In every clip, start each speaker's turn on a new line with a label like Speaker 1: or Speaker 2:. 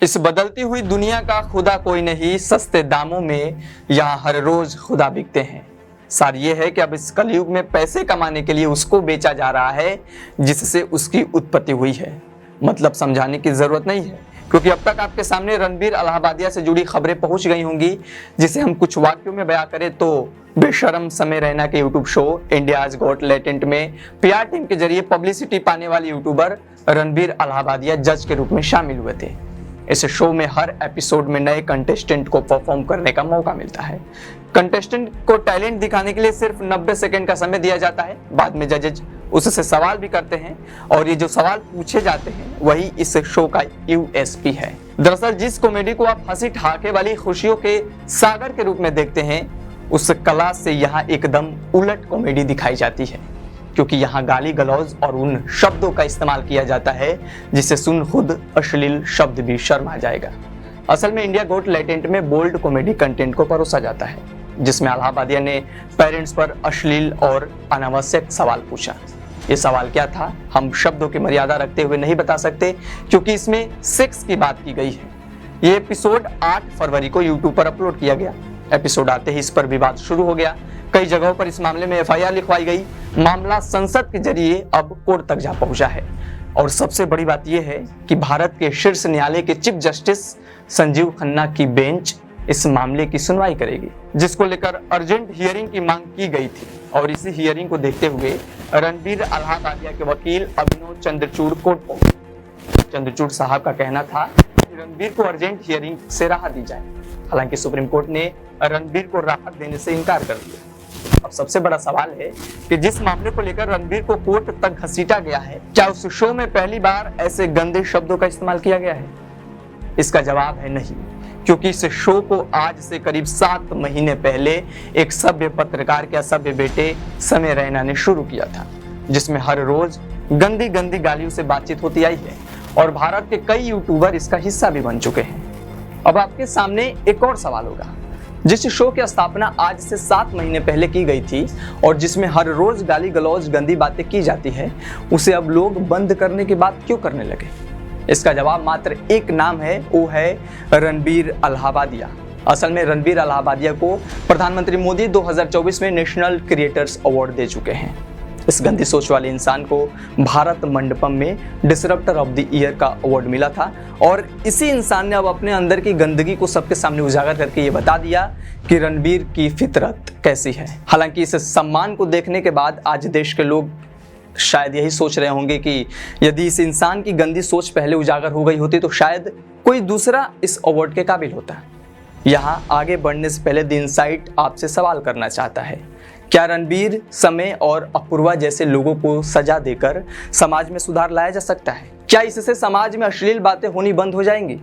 Speaker 1: इस बदलती हुई दुनिया का खुदा कोई नहीं, सस्ते दामों में यहाँ हर रोज खुदा बिकते हैं। सार ये है कि अब इस कलयुग में पैसे कमाने के लिए उसको बेचा जा रहा है जिससे उसकी उत्पत्ति हुई है। मतलब समझाने की जरूरत नहीं है, क्योंकि अब तक आपके सामने रणबीर अलाहाबादिया से जुड़ी खबरें पहुंच गई होंगी, जिसे हम कुछ वाक्यों में बयां करें तो बेशरम समय रैना के YouTube show India's got talent में पीआर टीम के जरिए पब्लिसिटी पाने वाले यूट्यूबर रणबीर अलाहाबादिया जज के रूप में शामिल हुए थे। इस शो में हर एपिसोड में नए कंटेस्टेंट को परफॉर्म करने का मौका मिलता है। कंटेस्टेंट को टैलेंट दिखाने के लिए सिर्फ 90 सेकंड का समय दिया जाता है। बाद में जजेज उससे सवाल भी करते हैं और ये जो सवाल पूछे जाते हैं वही इस शो का यूएसपी है। दरअसल जिस कॉमेडी को आप हंसी ठहाके वाली खुशियों के सागर के रूप में देखते हैं, उस कला से यहाँ एकदम उलट कॉमेडी दिखाई जाती है, क्योंकि यहाँ गाली गलौज और उन शब्दों का इस्तेमाल किया जाता है जिसे सुन खुद अश्लील शब्द भी शर्मा जाएगा। असल में इंडिया गॉट टैलेंट में बोल्ड कॉमेडी कंटेंट को परोसा जाता है, जिसमें अलाहाबादिया ने पेरेंट्स पर अश्लील और अनावश्यक सवाल पूछा। ये सवाल क्या था हम शब्दों की मर्यादा रखते हुए नहीं बता सकते, क्योंकि इसमें सेक्स की बात की गई है। ये एपिसोड 8 फरवरी को यूट्यूब पर अपलोड किया गया। एपिसोड आते ही इस पर विवाद शुरू हो गया। कई जगहों पर इस मामले में एफआईआर लिखवाई गई। मामला संसद के जरिए अब कोर्ट तक जा पहुंचा है। और सबसे बड़ी बात यह है कि भारत के शीर्ष न्यायालय के चीफ जस्टिस संजीव खन्ना की बेंच इस मामले की सुनवाई करेगी, जिसको लेकर अर्जेंट हियरिंग की मांग की गई थी। और इसी हियरिंग को देखते हुए रणबीर अलाहाबादिया के वकील अभिनव चंद्रचूड़ कोर्ट पहुंचे। चंद्रचूड़ साहब का कहना था कि रणबीर को अर्जेंट हियरिंग से राहत दी जाए। हालांकि सुप्रीम कोर्ट ने रणबीर को राहत देने से इनकार कर दिया। अब सबसे बड़ा सवाल है कि जिस मामले को लेकर रणबीर को कोर्ट तक घसीटा गया है, क्या उस शो में पहली बार ऐसे गंदे शब्दों का इस्तेमाल किया गया है? इसका जवाब है नहीं, क्योंकि इस शो को आज से करीब 7 महीने पहले एक सभ्य पत्रकार के असभ्य बेटे समय रैना ने शुरू किया था, जिसमें हर रोज गंदी गंदी गालियों से बातचीत होती आई है और भारत के कई यूट्यूबर इसका हिस्सा भी बन चुके हैं। अब आपके सामने एक और सवाल होगा। जिस शो की स्थापना आज से 7 महीने पहले की गई थी और जिसमें हर रोज गाली गलौज गंदी बातें की जाती है, उसे अब लोग बंद करने की बात क्यों करने लगे? इसका जवाब मात्र एक नाम है, वो है रणबीर अलाहाबादिया। असल में रणबीर अलाहाबादिया को प्रधानमंत्री मोदी 2024 में नेशनल क्रिएटर्स अवार्ड दे चुके हैं। इस गंदी सोच वाले इंसान को भारत मंडपम में डिसरप्टर ऑफ द ईयर का अवार्ड मिला था और इसी इंसान ने अब अपने अंदर की गंदगी को सबके सामने उजागर करके ये बता दिया कि रणबीर की फितरत कैसी है। हालांकि इस सम्मान को देखने के बाद आज देश के लोग शायद यही सोच रहे होंगे कि यदि इस इंसान की गंदी सोच पहले उजागर हो गई होती तो शायद कोई दूसरा इस अवार्ड के काबिल होता। यहाँ आगे बढ़ने से पहले द इनसाइट आपसे सवाल करना चाहता है, क्या रणबीर, समय और अपूर्वा जैसे लोगों को सजा देकर समाज में सुधार लाया जा सकता है? क्या इससे समाज में अश्लील बातें होनी बंद हो जाएंगी?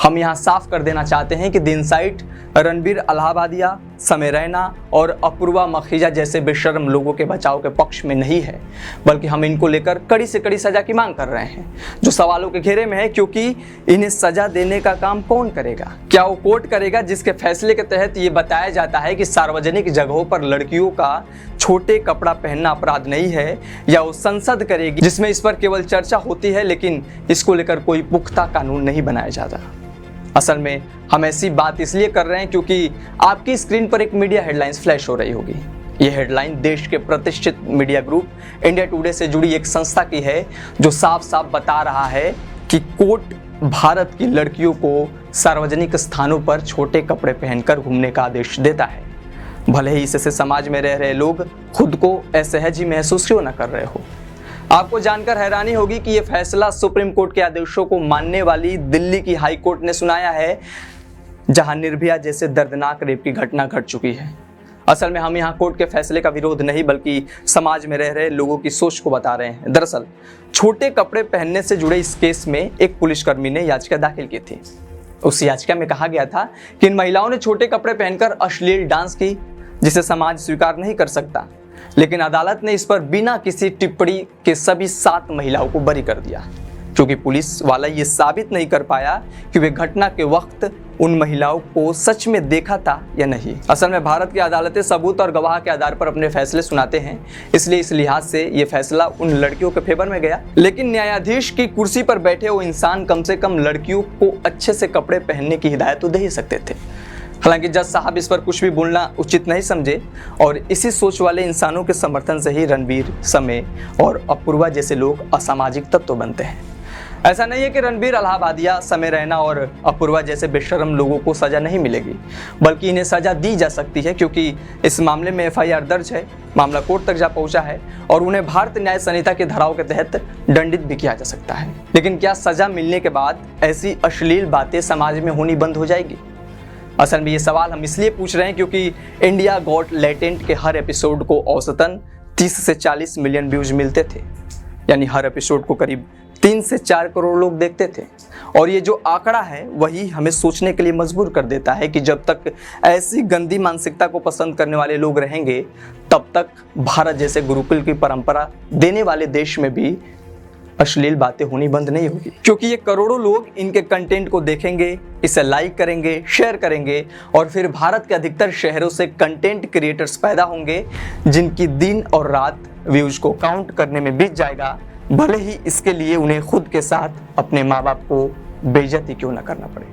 Speaker 1: हम यहाँ साफ कर देना चाहते हैं कि द इनसाइट रणबीर अलाहाबादिया, समय रैना और अपूर्वा मखीजा जैसे बेशर्म लोगों के बचाव के पक्ष में नहीं है, बल्कि हम इनको लेकर कड़ी से कड़ी सजा की मांग कर रहे हैं, जो सवालों के घेरे में है। क्योंकि इन्हें सजा देने का काम कौन करेगा? क्या वो कोर्ट करेगा, जिसके फैसले के तहत ये बताया जाता है कि सार्वजनिक जगहों पर लड़कियों का छोटे कपड़ा पहनना अपराध नहीं है? या वो संसद करेगी, जिसमें इस पर केवल चर्चा होती है लेकिन इसको लेकर कोई पुख्ता कानून नहीं बनाया जाता? असल में हम ऐसी बात इसलिए कर रहे हैं क्योंकि आपकी स्क्रीन पर एक मीडिया हेडलाइंस फ्लैश हो रही होगी। यह हेडलाइन देश के प्रतिष्ठित मीडिया ग्रुप इंडिया टुडे से जुड़ी एक संस्था की है, जो साफ साफ बता रहा है कि कोर्ट भारत की लड़कियों को सार्वजनिक स्थानों पर छोटे कपड़े पहनकर घूमने का आदेश देता है, भले ही इससे समाज में रह रहे लोग खुद को असहज ही महसूस क्यों न कर रहे हो। आपको जानकर हैरानी होगी कि यह फैसला सुप्रीम कोर्ट के आदेशों को मानने वाली दिल्ली की हाई कोर्ट ने सुनाया है, जहां निर्भया जैसे दर्दनाक रेप की घटना घट चुकी है। असल में हम यहां कोर्ट के फैसले का विरोध नहीं, बल्कि समाज में रह रहे लोगों की सोच को बता रहे हैं। दरअसल छोटे कपड़े पहनने से जुड़े इस केस में एक पुलिसकर्मी ने याचिका दाखिल की थी। उस याचिका में कहा गया था कि इन महिलाओं ने छोटे कपड़े पहनकर अश्लील डांस की, जिसे समाज स्वीकार नहीं कर सकता। लेकिन अदालत ने इस पर बिना किसी टिप्पणी के सभी 7 महिलाओं को बरी कर दिया। क्योंकि पुलिस वाला ये साबित नहीं कर पाया कि वे घटना के वक्त उन महिलाओं को सच में देखा था या नहीं। असल में भारत की अदालतें सबूत और गवाह के आधार पर अपने फैसले सुनाते हैं, इसलिए इस लिहाज से ये फैसला उन लड़कियों के फेवर में गया। लेकिन न्यायाधीश की कुर्सी पर बैठे वो इंसान कम से कम लड़कियों को अच्छे से कपड़े पहनने की हिदायत तो दे ही सकते थे। हालांकि जज साहब इस पर कुछ भी बोलना उचित नहीं समझे और इसी सोच वाले इंसानों के समर्थन से ही रणबीर, समय और अपूर्वा जैसे लोग असामाजिक तत्व बनते हैं। ऐसा नहीं है कि रणबीर, इलाहाबादिया, समय रैना और अपूर्वा जैसे बेशर्म लोगों को सजा नहीं मिलेगी, बल्कि इन्हें सजा दी जा सकती है क्योंकि इस मामले में FIR दर्ज है, मामला कोर्ट तक जा पहुंचा है और उन्हें भारतीय न्याय संहिता की धाराओं के तहत दंडित भी किया जा सकता है। लेकिन क्या सजा मिलने के बाद ऐसी अश्लील बातें समाज में होनी बंद हो जाएगी? असल में ये सवाल हम इसलिए पूछ रहे हैं क्योंकि इंडिया गॉट लेटेंट के हर एपिसोड को औसतन 30 से 40 मिलियन व्यूज मिलते थे, यानी हर एपिसोड को करीब 3 से 4 करोड़ लोग देखते थे। और ये जो आंकड़ा है वही हमें सोचने के लिए मजबूर कर देता है कि जब तक ऐसी गंदी मानसिकता को पसंद करने वाले लोग रहेंगे तब तक भारत जैसे गुरुकुल की परंपरा देने वाले देश में भी अश्लील बातें होनी बंद नहीं होगी, क्योंकि ये करोड़ों लोग इनके कंटेंट को देखेंगे, इसे लाइक करेंगे, शेयर करेंगे और फिर भारत के अधिकतर शहरों से कंटेंट क्रिएटर्स पैदा होंगे जिनकी दिन और रात व्यूज को काउंट करने में बीत जाएगा, भले ही इसके लिए उन्हें खुद के साथ अपने माँ बाप को बेइज्जती क्यों न करना पड़े।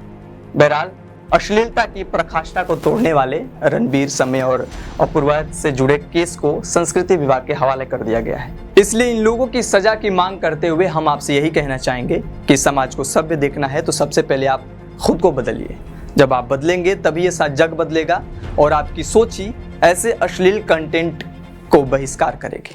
Speaker 1: बहरहाल अश्लीलता की प्रकाष्ठा को तोड़ने वाले रणबीर, समय और अपूर्वा से जुड़े केस को संस्कृति विभाग के हवाले कर दिया गया है। इसलिए इन लोगों की सजा की मांग करते हुए हम आपसे यही कहना चाहेंगे कि समाज को सभ्य देखना है तो सबसे पहले आप खुद को बदलिए। जब आप बदलेंगे तभी ये जग बदलेगा और आपकी सोच ही ऐसे अश्लील कंटेंट को बहिष्कार करेगी।